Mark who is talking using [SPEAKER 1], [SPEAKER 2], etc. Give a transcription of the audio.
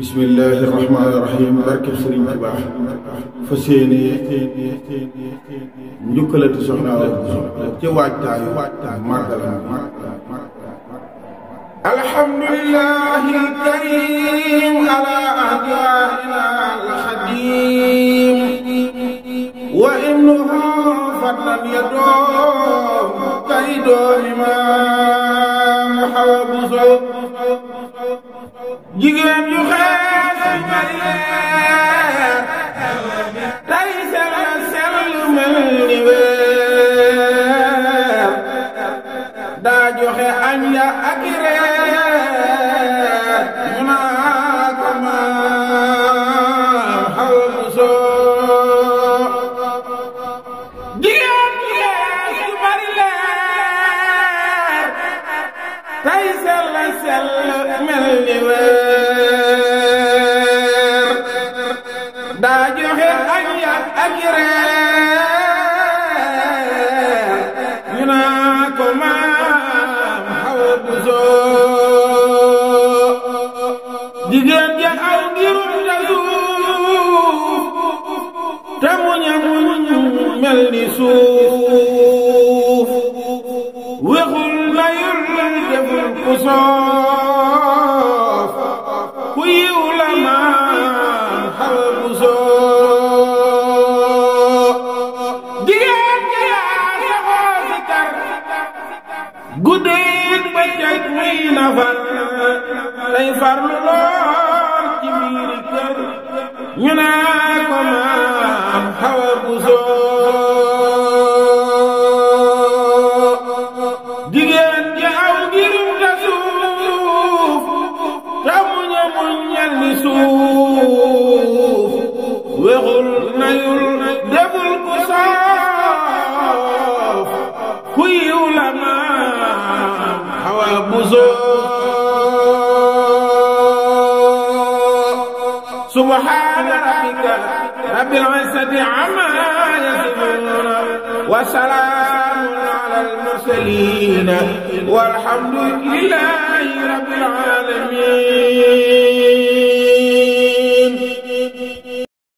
[SPEAKER 1] bismillahi rahmaani rahim barke Sëriñ Tuubaa fas yéene njukkalati soxna Awa Bousso ci waajtaayu màggalam alhamdulillahi alkarim ala ahdiina alxadim wa innahu fadlan yadoom kaydoo imaam Awa Bousso jigéen ju xees bari leer tey sell mel ni weer daa joxe añ ya ak reer ñu naa ko maam Awa Bousso jigéen ju xees bari leer tey sell mel ni weer daa joxe añ ya ak reer ñu naa ko maam Awa Bousso jigéen ja aw ngirum ja suuf te muñ mel ni suuf wexul layul deful ku soof ku yiw la maam Awa Bousso jigéen ji yaa saxoo si kar guddeeg bëccëg muy nafar tey farlu lool ci biiri kër ñu naa ko maam Awa Bousso jigéen ji aw ngirum ta suuf te muñal ni suuf wexul nayul deful ku soof ku yiw la maam Awa Bousso subhaana rabbika rabbil izzati amma yasifun wa salaamun alal mursaliin walhamdu lillaahi rabbil aalamiin